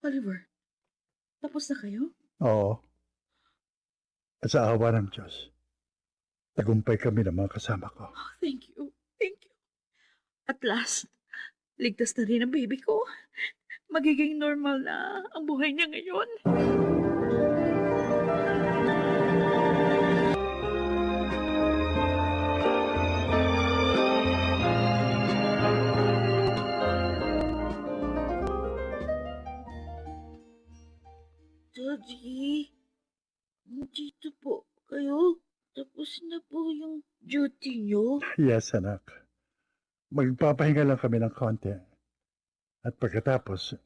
Oliver, tapos na kayo? Oo. At sa awa ng Diyos, tagumpay kami ng mga kasama ko. Oh, thank you. Thank you. At last, ligtas na rin ang baby ko. Magiging normal na ang buhay niya ngayon. Daddy, dito po kayo. Tapos na po yung duty niyo. Yes, anak. Magpapahinga lang kami ng konti. At pagkatapos,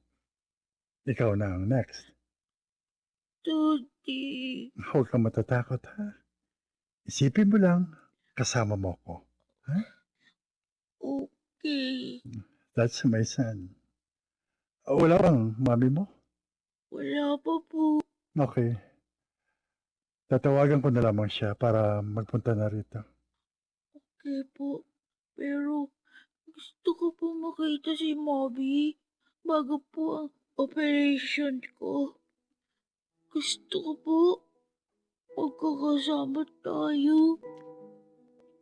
ikaw na ang next. Daddy. Huwag kang matatakot, ha? Isipin mo lang, kasama mo ko. Ha? Okay. That's my son. Wala bang mami mo? Wala pa po. Okay. Tatawagan ko na lamang siya para magpunta na rito. Okay po. Pero gusto ko po makita si Mommy bago po ang operation ko. Gusto ko po magkakasama tayo.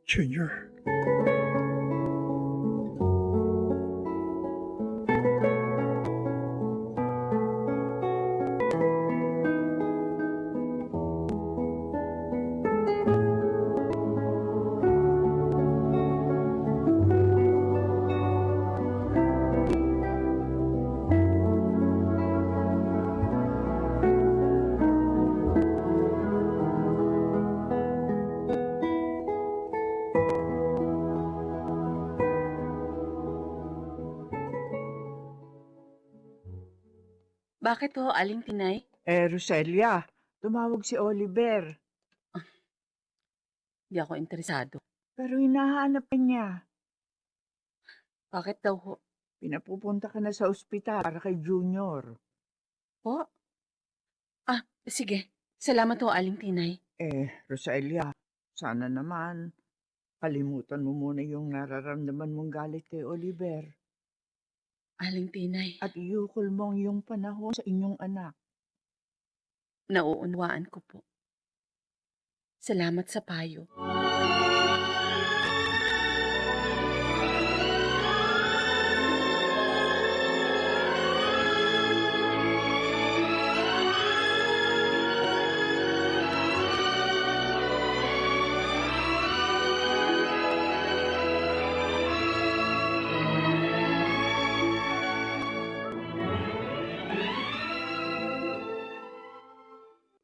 Junior. Bakit ho, Aling Tinay? Roselia, tumawag si Oliver. Di ako interesado. Pero hinahanap ka niya. Bakit daw ho? Pinapupunta ka na sa ospital para kay Junior. Po? Sige. Salamat ho, Aling Tinay. Roselia, sana naman kalimutan mo muna yung nararamdaman mong galit kay Oliver. Aling Tinay, At iukol mo ang iyong panahon sa inyong anak. nauunwaan ko po. Salamat sa payo.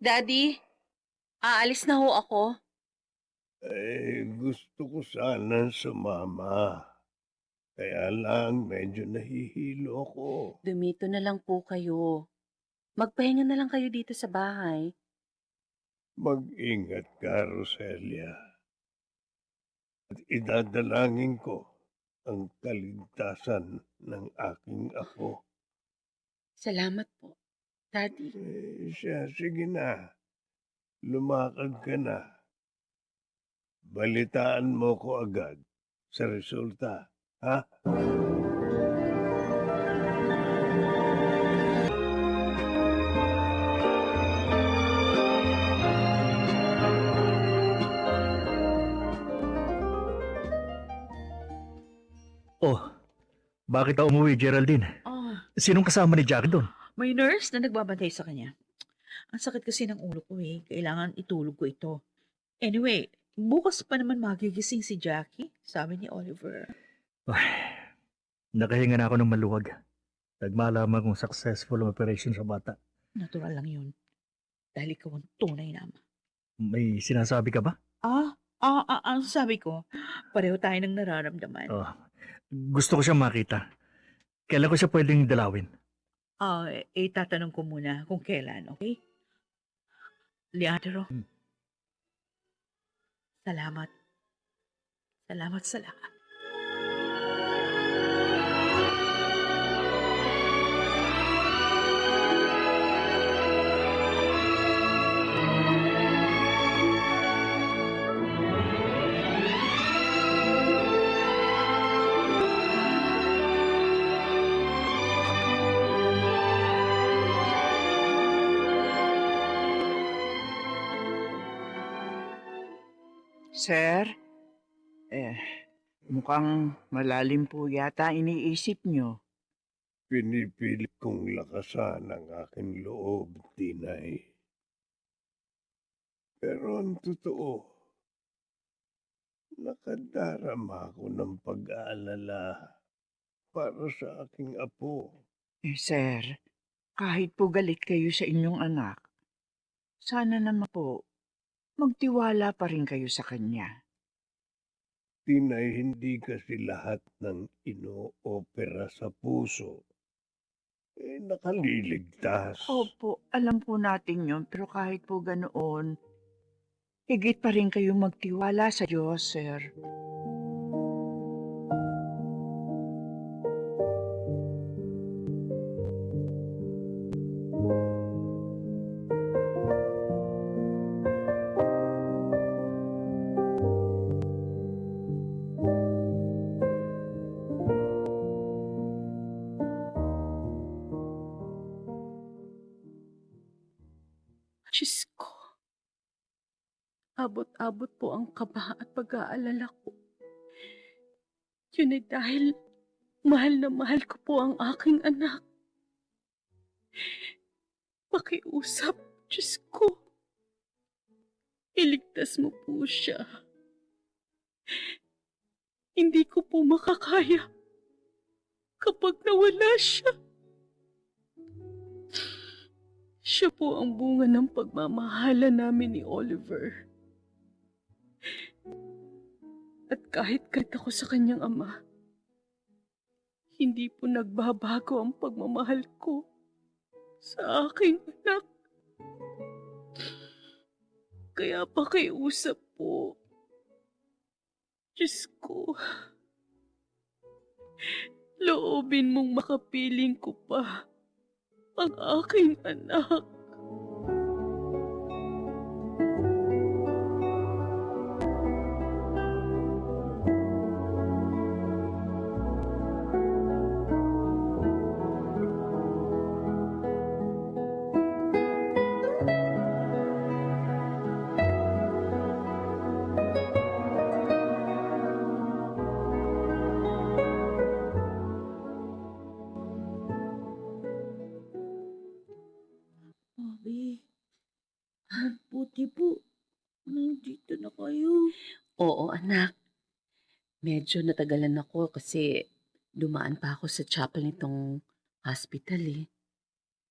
Daddy, aalis na ho ako. Gusto ko sana sumama. Kaya lang, medyo nahihilo ako. Dumito na lang po kayo. Magpahinga na lang kayo dito sa bahay. Mag-ingat ka, Roselia. At idadalangin ko ang kaligtasan ng aking apo. Salamat po, Daddy. Sige na. Lumakad ka na. Balitaan mo ko agad sa resulta, ha? Oh, bakit ka umuwi, Geraldine? Sinong kasama ni Jackie doon? May nurse na nagbabantay sa kanya. Ang sakit kasi ng ulo ko eh. Kailangan itulog ko ito. Anyway, bukas pa naman magigising si Jackie, sabi ni Oliver. Nakahinga na ako ng maluwag. Nagmalaman kung successful ang operation sa bata. Natural lang yun. Dahil ikaw ang tunay na ama. May sinasabi ka ba? Ang sabi ko, pareho tayo ng nararamdaman. Oh, gusto ko siyang makita. Kailan ko siya pwedeng dalawin? Tatanong ko muna kung kailan, okay? Leandro, salamat. Salamat sa lahat. Sir, mukhang malalim po yata iniisip nyo. Pinipilit kong lakasan ang aking loob, Tinay. Pero ang totoo, nakadarama ako ng pag-aalala para sa aking apo. Sir, kahit po galit kayo sa inyong anak, sana naman po magtiwala pa rin kayo sa kanya. Tinay, hindi kasi lahat ng ino-opera sa puso nakaliligtas. Opo, alam po natin yun, pero kahit po ganoon, higit pa rin kayo magtiwala sa Diyos, sir. Diyos ko. Abot-abot po ang kaba at pag-aalala ko. Yun ay dahil mahal na mahal ko po ang aking anak. Pakiusap, Diyos ko. Iligtas mo po siya. Hindi ko po makakaya kapag nawala siya. Siya po ang bunga ng pagmamahala namin ni Oliver. At kahit ako sa kanyang ama, hindi po nagbabago ang pagmamahal ko sa aking anak. Kaya pakiusap po. Diyos ko, loobin mong makapiling ko pa ang aking anak. Bobby, mabuti po. Nandito na kayo. Oo, anak. Medyo natagalan ako kasi dumaan pa ako sa chapel nitong hospital eh.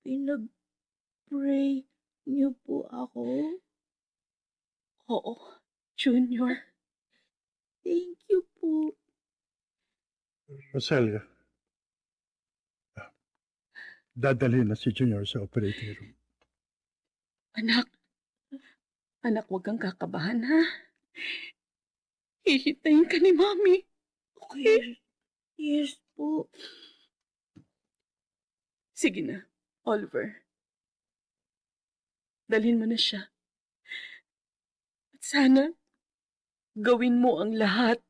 Pinag-pray niyo po ako. Oo, Junior. Thank you po. Rosalia, dadalhin na si Junior sa operating room. Anak, huwag kang kakabahan ha. Hihitayin ka ni Mami. Okay? Yes po. Sige na, Oliver. Dalhin mo na siya. At sana, gawin mo ang lahat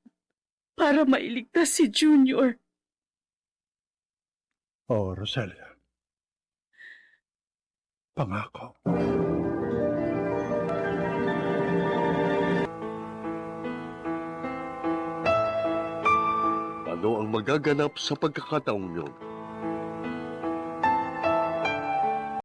para mailigtas si Junior. Oh, Rosalia. Pangako. Ano ang magaganap sa pagkakataong yun?